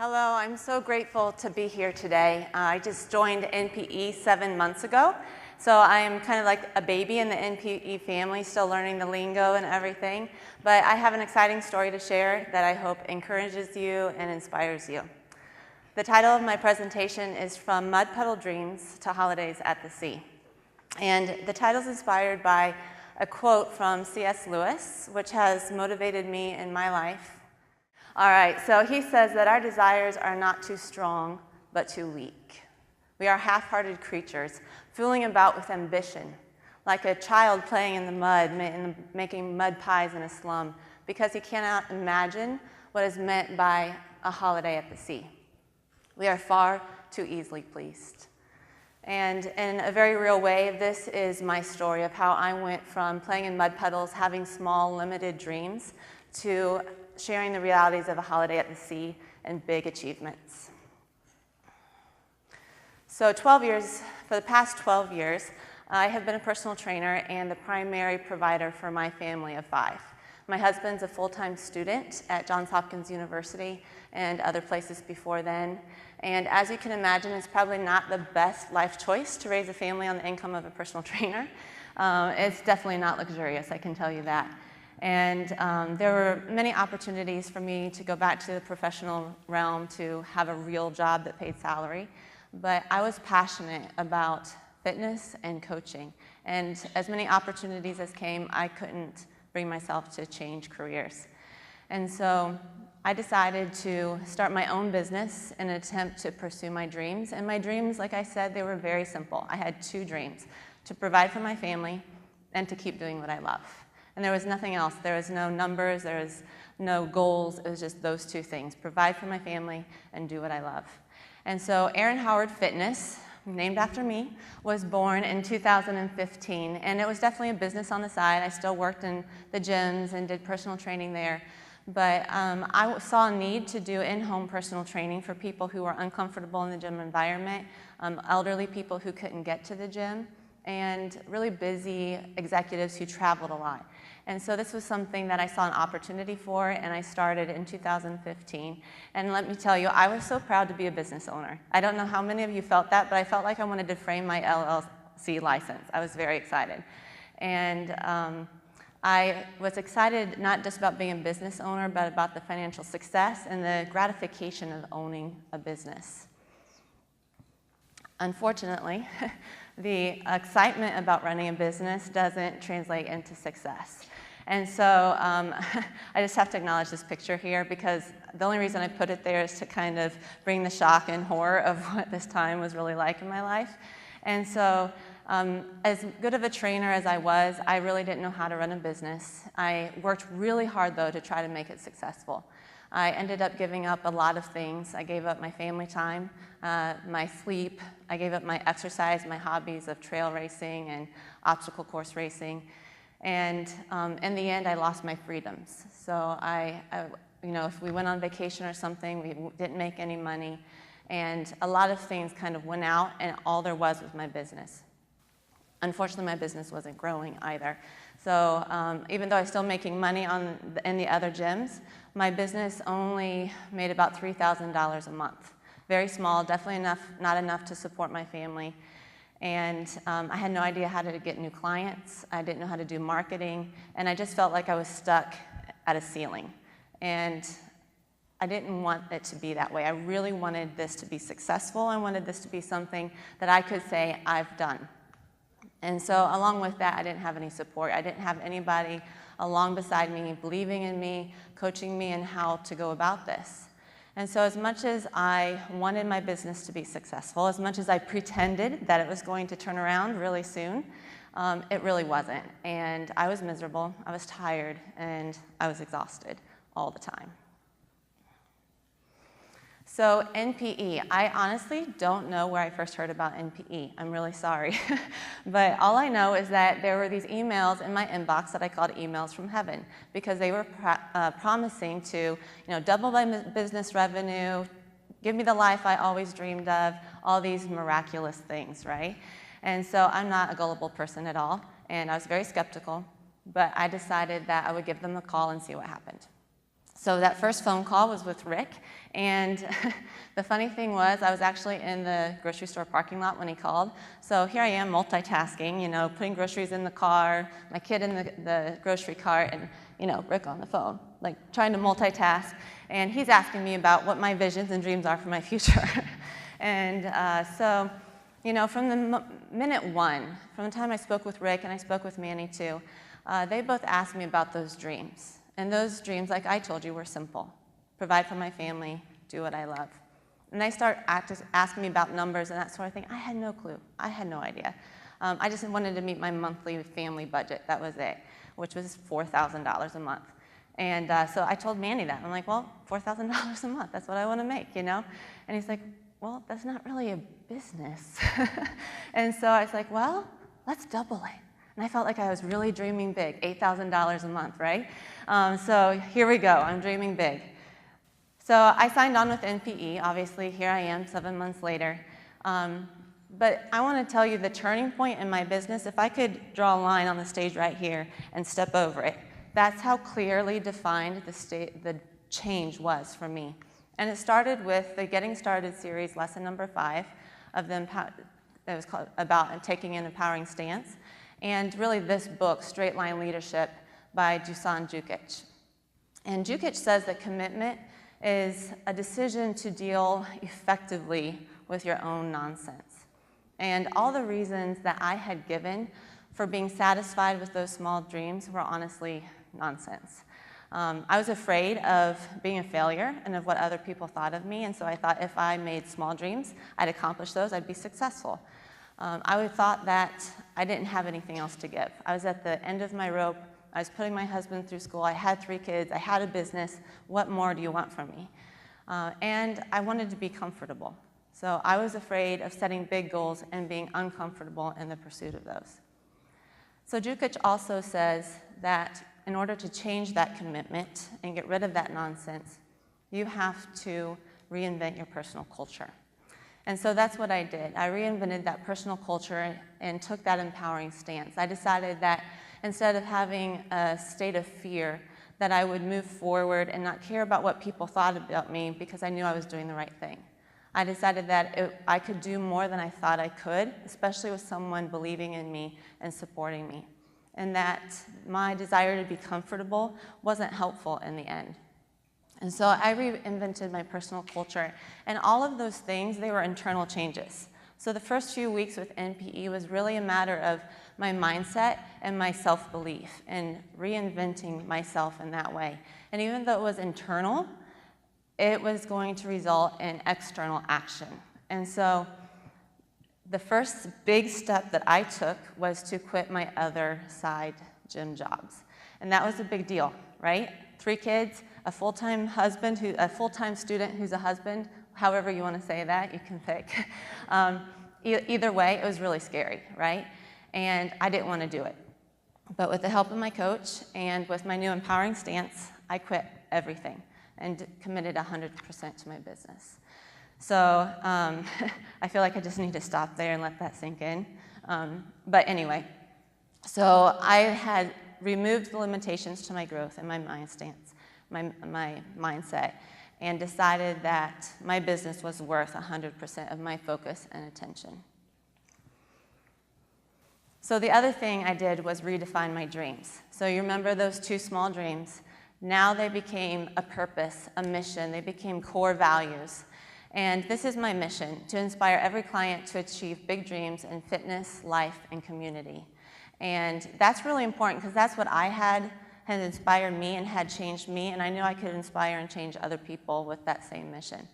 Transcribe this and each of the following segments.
Hello, I'm so grateful to be here today. I just joined NPE 7 months ago, so I am kind of like a baby in the NPE family, still learning the lingo and everything. But I have an exciting story to share that I hope encourages you and inspires you. The title of my presentation is From Mud Puddle Dreams to Holidays at the Sea. And the title is inspired by a quote from C.S. Lewis, which has motivated me in my life. All right, so he says that our desires are not too strong, but too weak. We are half-hearted creatures, fooling about with ambition, like a child playing in the mud, making mud pies in a slum, because he cannot imagine what is meant by a holiday at the sea. We are far too easily pleased. And in a very real way, this is my story of how I went from playing in mud puddles, having small, limited dreams, to sharing the realities of a holiday at the sea and big achievements. So for the past 12 years, I have been a personal trainer and the primary provider for my family of 5. My husband's a full-time student at Johns Hopkins University and other places before then. And as you can imagine, it's probably not the best life choice to raise a family on the income of a personal trainer. It's definitely not luxurious, I can tell you that. And there were many opportunities for me to go back to the professional realm to have a real job that paid salary. But I was passionate about fitness and coaching. And as many opportunities as came, I couldn't bring myself to change careers. And so I decided to start my own business in an attempt to pursue my dreams. And my dreams, like I said, they were very simple. I had 2 dreams: to provide for my family and to keep doing what I love. And there was nothing else. There was no numbers, there was no goals. It was just those 2 things: provide for my family and do what I love. And so Erin Howard Fitness, named after me, was born in 2015. And it was definitely a business on the side. I still worked in the gyms and did personal training there. But I saw a need to do in-home personal training for people who were uncomfortable in the gym environment, elderly people who couldn't get to the gym, and really busy executives who traveled a lot. And so this was something that I saw an opportunity for, and I started in 2015. And let me tell you, I was so proud to be a business owner. I don't know how many of you felt that, but I felt like I wanted to frame my LLC license. I was very excited. And I was excited not just about being a business owner, but about the financial success and the gratification of owning a business. Unfortunately, the excitement about running a business doesn't translate into success. And so I just have to acknowledge this picture here, because the only reason I put it there is to kind of bring the shock and horror of what this time was really like in my life. And so as good of a trainer as I was, I really didn't know how to run a business. I worked really hard, though, to try to make it successful. I ended up giving up a lot of things. I gave up my family time, my sleep. I gave up my exercise, my hobbies of trail racing and obstacle course racing. And in the end, I lost my freedoms. So if we went on vacation or something, we didn't make any money. And a lot of things kind of went out, and all there was my business. Unfortunately, my business wasn't growing either. So even though I was still making money in the other gyms, my business only made about $3,000 a month. Very small, definitely not enough to support my family. And I had no idea how to get new clients. I didn't know how to do marketing. And I just felt like I was stuck at a ceiling. And I didn't want it to be that way. I really wanted this to be successful. I wanted this to be something that I could say, I've done. And so along with that, I didn't have any support. I didn't have anybody along beside me, believing in me, coaching me in how to go about this. And so as much as I wanted my business to be successful, as much as I pretended that it was going to turn around really soon, it really wasn't. And I was miserable, I was tired, and I was exhausted all the time. So NPE, I honestly don't know where I first heard about NPE. I'm really sorry. But all I know is that there were these emails in my inbox that I called emails from heaven, because they were promising to double my business revenue, give me the life I always dreamed of, all these miraculous things, right? And so I'm not a gullible person at all, and I was very skeptical, but I decided that I would give them a call and see what happened. So that first phone call was with Rick, and the funny thing was I was actually in the grocery store parking lot when he called. So here I am multitasking, you know, putting groceries in the car, my kid in the grocery cart, and, you know, Rick on the phone, like trying to multitask. And he's asking me about what my visions and dreams are for my future. And so, you know, from the minute one, from the time I spoke with Rick and I spoke with Manny too, they both asked me about those dreams. And those dreams, like I told you, were simple. Provide for my family, do what I love. And they start asking me about numbers and that sort of thing. I had no clue. I had no idea. I just wanted to meet my monthly family budget. That was it, which was $4,000 a month. And so I told Manny that. I'm like, well, $4,000 a month, that's what I want to make, you know? And he's like, well, that's not really a business. And so I was like, well, let's double it. And I felt like I was really dreaming big, $8,000 a month, right? So here we go, I'm dreaming big. So I signed on with NPE, obviously, here I am 7 months later. But I want to tell you the turning point in my business, if I could draw a line on the stage right here and step over it, that's how clearly defined the change was for me. And it started with the Getting Started series, lesson number 5 of the that was called about taking an empowering stance. And really this book, Straight Line Leadership by Dusan Jukic. And Jukic says that commitment is a decision to deal effectively with your own nonsense. And all the reasons that I had given for being satisfied with those small dreams were honestly nonsense. I was afraid of being a failure and of what other people thought of me, and so I thought if I made small dreams, I'd accomplish those, I'd be successful. I thought that I didn't have anything else to give. I was at the end of my rope. I was putting my husband through school. I had 3 kids. I had a business. What more do you want from me? And I wanted to be comfortable. So I was afraid of setting big goals and being uncomfortable in the pursuit of those. So Jukic also says that in order to change that commitment and get rid of that nonsense, you have to reinvent your personal culture. And so that's what I did. I reinvented that personal culture and took that empowering stance. I decided that instead of having a state of fear, that I would move forward and not care about what people thought about me because I knew I was doing the right thing. I decided that I could do more than I thought I could, especially with someone believing in me and supporting me, and that my desire to be comfortable wasn't helpful in the end. And so I reinvented my personal culture, and all of those things, they were internal changes. So the first few weeks with NPE was really a matter of my mindset and my self-belief and reinventing myself in that way. And even though it was internal, it was going to result in external action. And so the first big step that I took was to quit my other side gym jobs. And that was a big deal, right? 3 kids, a full-time husband, a full-time student who's a husband, however you want to say that, you can pick. Either way, it was really scary, right? And I didn't want to do it. But with the help of my coach and with my new empowering stance, I quit everything and committed 100% to my business. So I feel like I just need to stop there and let that sink in. But anyway, so I had removed the limitations to my growth and my my mindset, and decided that my business was worth 100% of my focus and attention. So the other thing I did was redefine my dreams. So you remember those 2 small dreams? Now they became a purpose, a mission. They became core values. And this is my mission, to inspire every client to achieve big dreams in fitness, life, and community. And that's really important because that's what I had inspired me and had changed me, and I knew I could inspire and change other people with that same mission.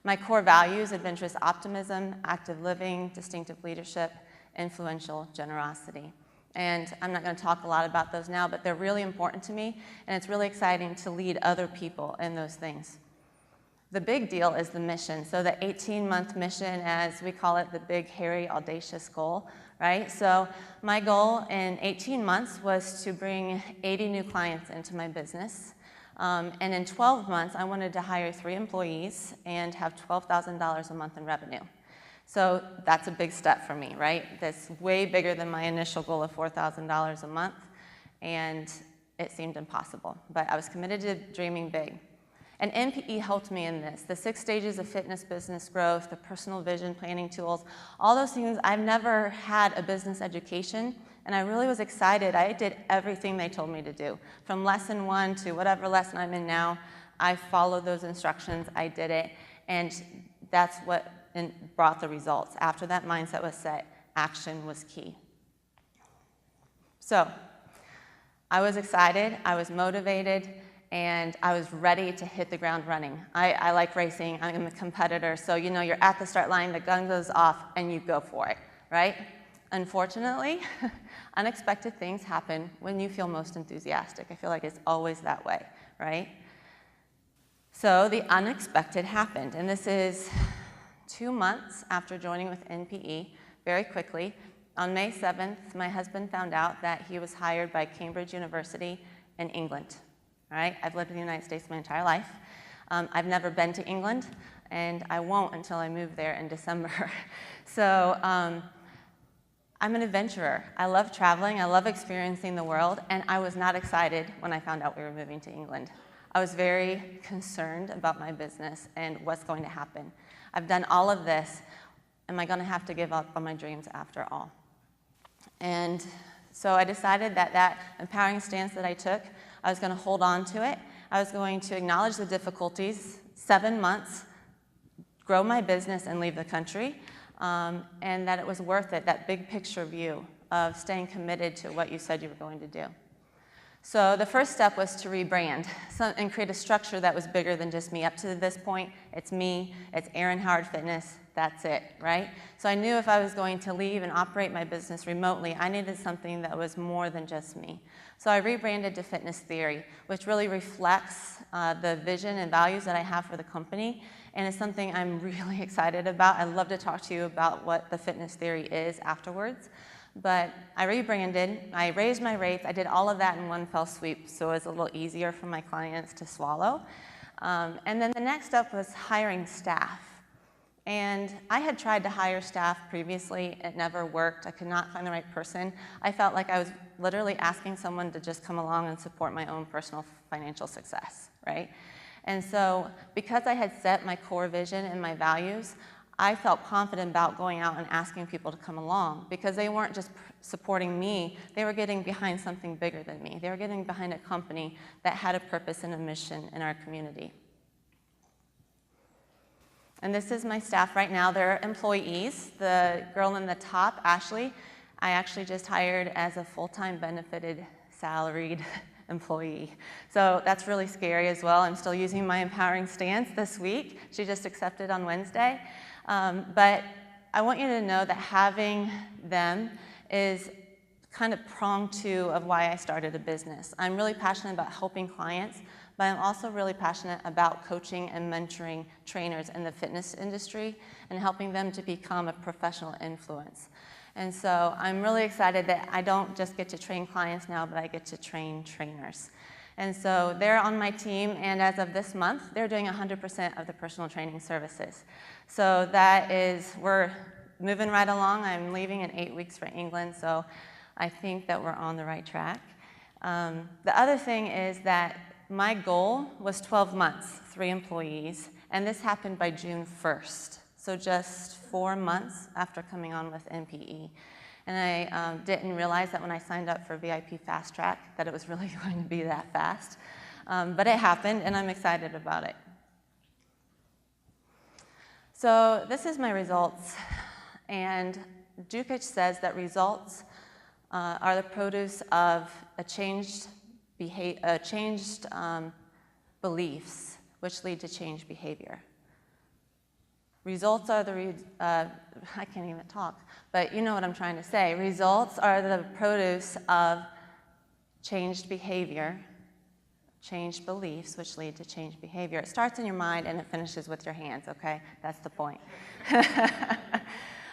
My core values: adventurous optimism, active living, distinctive leadership, influential generosity. And I'm not going to talk a lot about those now, but they're really important to me, and it's really exciting to lead other people in those things. The big deal is the mission. So the 18-month mission, as we call it, the big, hairy, audacious goal, right? So my goal in 18 months was to bring 80 new clients into my business. And in 12 months, I wanted to hire 3 employees and have $12,000 a month in revenue. So that's a big step for me, right? That's way bigger than my initial goal of $4,000 a month. And it seemed impossible. But I was committed to dreaming big. And NPE helped me in this. The 6 stages of fitness business growth, the personal vision planning tools, all those things. I've never had a business education, and I really was excited. I did everything they told me to do. From lesson 1 to whatever lesson I'm in now, I followed those instructions, I did it, and that's what brought the results. After that mindset was set, action was key. So, I was excited, I was motivated, and I was ready to hit the ground running. I like racing, I'm a competitor, so you know, you're at the start line, the gun goes off, and you go for it, right? Unfortunately, unexpected things happen when you feel most enthusiastic. I feel like it's always that way, right? So the unexpected happened, and this is 2 months after joining with NPE, very quickly. On May 7th, my husband found out that he was hired by Cambridge University in England. All right? I've lived in the United States my entire life. I've never been to England, and I won't until I move there in December. So I'm an adventurer. I love traveling. I love experiencing the world, and I was not excited when I found out we were moving to England. I was very concerned about my business and what's going to happen. I've done all of this. Am I going to have to give up on my dreams after all? And so I decided that that empowering stance that I took, I was going to hold on to it. I was going to acknowledge the difficulties, 7 months, grow my business and leave the country, and that it was worth it, that big picture view of staying committed to what you said you were going to do. So the first step was to rebrand and create a structure that was bigger than just me. Up to this point, it's me, it's Erin Howard Fitness, that's it, right? So I knew if I was going to leave and operate my business remotely, I needed something that was more than just me. So I rebranded to Fitness Theory, which really reflects the vision and values that I have for the company, and it's something I'm really excited about. I'd love to talk to you about what the Fitness Theory is afterwards. But I rebranded, I raised my rates, I did all of that in one fell sweep, so it was a little easier for my clients to swallow. And then the next step was hiring staff. And I had tried to hire staff previously, it never worked, I could not find the right person. I felt like I was literally asking someone to just come along and support my own personal financial success, right? And so, because I had set my core vision and my values, I felt confident about going out and asking people to come along because they weren't just supporting me, they were getting behind something bigger than me. They were getting behind a company that had a purpose and a mission in our community. And this is my staff right now. They're employees. The girl in the top, Ashley, I actually just hired as a full-time benefited salaried employee. So that's really scary as well. I'm still using my empowering stance this week. She just accepted on Wednesday. But I want you to know that having them is kind of prong 2 of why I started a business. I'm really passionate about helping clients, but I'm also really passionate about coaching and mentoring trainers in the fitness industry and helping them to become a professional influence. And so I'm really excited that I don't just get to train clients now, but I get to train trainers. And so they're on my team, and as of this month, they're doing 100% of the personal training services. So that is, we're moving right along. I'm leaving in 8 weeks for England, so I think that we're on the right track. The other thing is that my goal was 12 months, 3 employees, and this happened by June 1st. So just 4 months after coming on with NPE. And I didn't realize that when I signed up for VIP Fast Track that it was really going to be that fast. But it happened, and I'm excited about it. So this is my results. And Jukic says that results are the produce of changed beliefs, which lead to changed behavior. Results are I can't even talk, but you know what I'm trying to say. Results are the produce of changed behavior, changed beliefs, which lead to changed behavior. It starts in your mind and it finishes with your hands, okay? That's the point.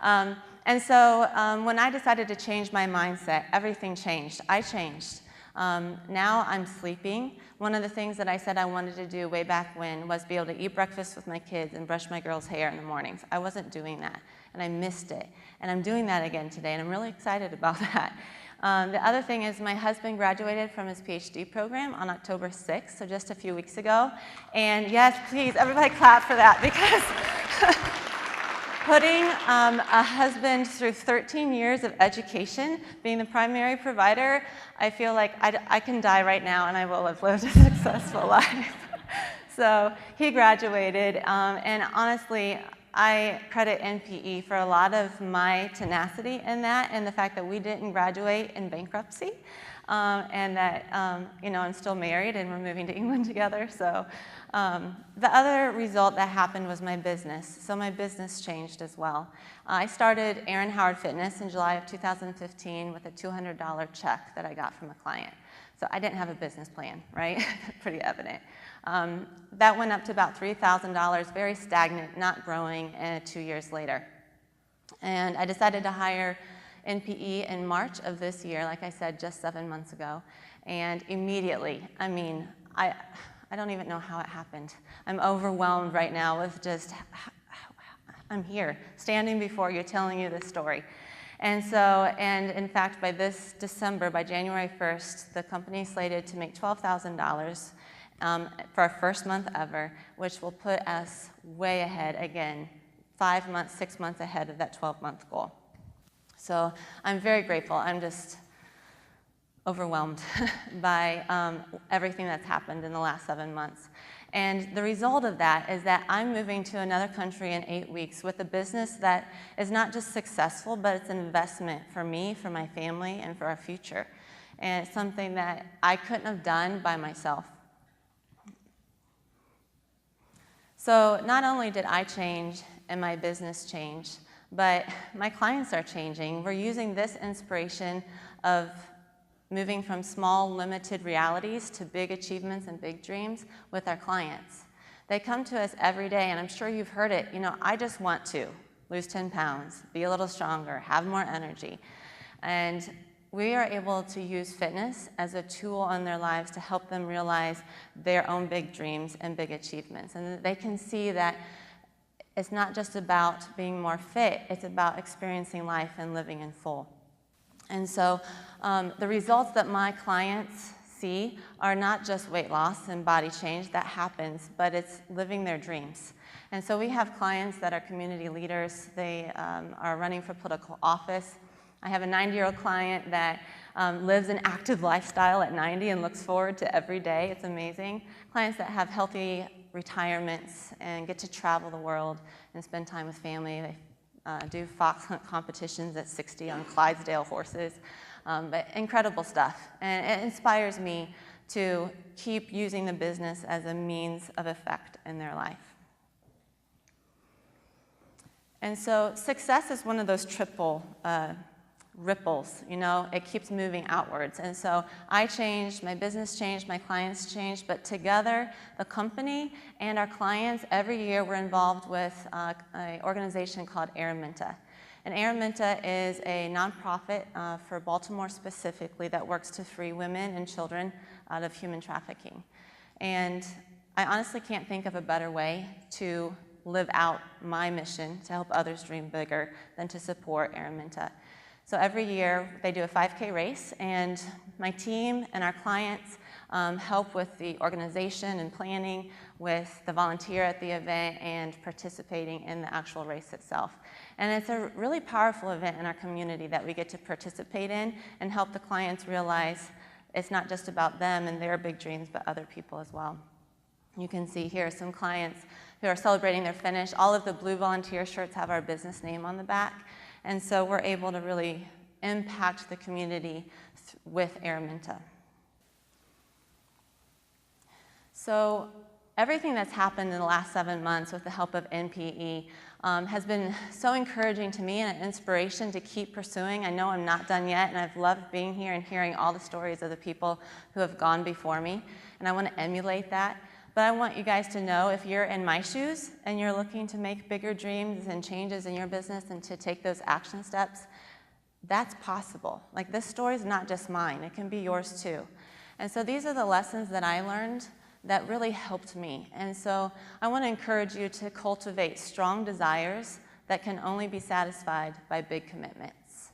And so when I decided to change my mindset, everything changed. I changed. Now I'm sleeping. One of the things that I said I wanted to do way back when was be able to eat breakfast with my kids and brush my girls' hair in the mornings. I wasn't doing that, and I missed it. And I'm doing that again today, and I'm really excited about that. The other thing is my husband graduated from his PhD program on October 6th, so just a few weeks ago. And yes, please, everybody clap for that, because putting a husband through 13 years of education, being the primary provider, I feel like I can die right now and I will have lived a successful life. So he graduated, and honestly, I credit NPE for a lot of my tenacity in that, and the fact that we didn't graduate in bankruptcy, and that I'm still married and we're moving to England together. So the other result that happened was my business. So my business changed as well. I started Erin Howard Fitness in July of 2015 with a $200 check that I got from a client. So I didn't have a business plan, right? Pretty evident. That went up to about $3,000, very stagnant, not growing, 2 years later. And I decided to hire NPE in March of this year, like I said, just 7 months ago. And immediately, I don't even know how it happened. I'm overwhelmed right now with just, I'm here, standing before you, telling you this story. And in fact, by this December, by January 1st, the company is slated to make $12,000 for our first month ever, which will put us way ahead, again, 5 months, 6 months ahead of that 12-month goal. So I'm very grateful. I'm just overwhelmed by everything that's happened in the last 7 months. And the result of that is that I'm moving to another country in 8 weeks with a business that is not just successful, but it's an investment for me, for my family, and for our future. And it's something that I couldn't have done by myself. So not only did I change and my business change, but my clients are changing. We're using this inspiration of moving from small, limited realities to big achievements and big dreams with our clients. They come to us every day, and I'm sure you've heard it, I just want to lose 10 pounds, be a little stronger, have more energy. And we are able to use fitness as a tool in their lives to help them realize their own big dreams and big achievements. And they can see that it's not just about being more fit, it's about experiencing life and living in full. And so the results that my clients see are not just weight loss and body change, that happens, but it's living their dreams. And so we have clients that are community leaders. They are running for political office. I have a 90-year-old client that lives an active lifestyle at 90 and looks forward to every day. It's amazing. Clients that have healthy retirements and get to travel the world and spend time with family. They do fox hunt competitions at 60 on Clydesdale horses. But incredible stuff. And it inspires me to keep using the business as a means of effect in their life. And so success is one of those triple ripples, it keeps moving outwards. And so I changed, my business changed, my clients changed, but together, the company and our clients, every year we're involved with an organization called Araminta. And Araminta is a nonprofit for Baltimore specifically that works to free women and children out of human trafficking. And I honestly can't think of a better way to live out my mission to help others dream bigger than to support Araminta. So every year they do a 5K race, and my team and our clients help with the organization and planning, with the volunteer at the event, and participating in the actual race itself. And it's a really powerful event in our community that we get to participate in and help the clients realize it's not just about them and their big dreams, but other people as well. You can see here some clients who are celebrating their finish. All of the blue volunteer shirts have our business name on the back. And so we're able to really impact the community with Araminta. So everything that's happened in the last 7 months with the help of NPE has been so encouraging to me and an inspiration to keep pursuing. I know I'm not done yet, and I've loved being here and hearing all the stories of the people who have gone before me, and I want to emulate that. But I want you guys to know, if you're in my shoes and you're looking to make bigger dreams and changes in your business and to take those action steps, that's possible. Like, this story is not just mine, it can be yours too. And so these are the lessons that I learned that really helped me. And so I want to encourage you to cultivate strong desires that can only be satisfied by big commitments.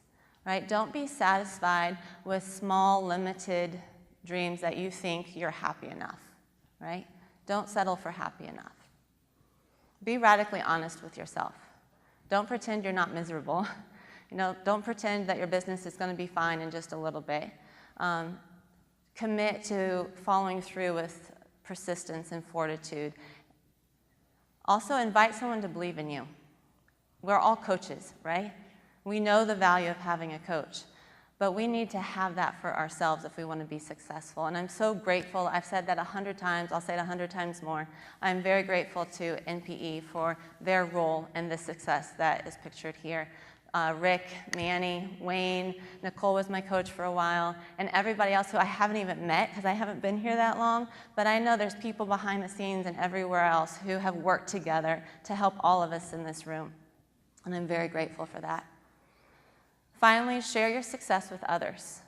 right? Don't be satisfied with small, limited dreams that you think you're happy enough, right? Don't settle for happy enough. Be radically honest with yourself. Don't pretend you're not miserable. Don't pretend that your business is going to be fine in just a little bit. Commit to following through with persistence and fortitude. Also, invite someone to believe in you. We're all coaches, right? We know the value of having a coach, but we need to have that for ourselves if we want to be successful. And I'm so grateful. I've said that 100 times. I'll say it 100 times more. I'm very grateful to NPE for their role in the success that is pictured here. Rick, Manny, Wayne, Nicole was my coach for a while, and everybody else who I haven't even met because I haven't been here that long, but I know there's people behind the scenes and everywhere else who have worked together to help all of us in this room, and I'm very grateful for that. Finally, share your success with others.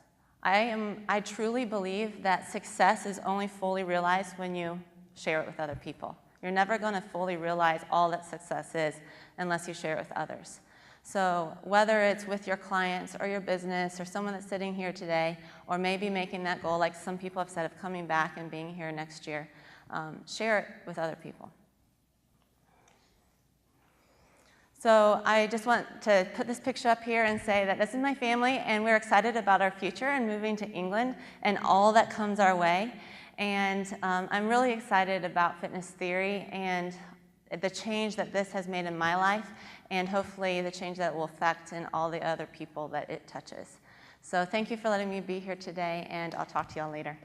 I truly believe that success is only fully realized when you share it with other people. You're never going to fully realize all that success is unless you share it with others. So whether it's with your clients or your business or someone that's sitting here today, or maybe making that goal, like some people have said, of coming back and being here next year, share it with other people. So I just want to put this picture up here and say that this is my family, and we're excited about our future and moving to England and all that comes our way. And I'm really excited about fitness theory and the change that this has made in my life, and hopefully the change that it will affect in all the other people that it touches. So thank you for letting me be here today, and I'll talk to y'all later.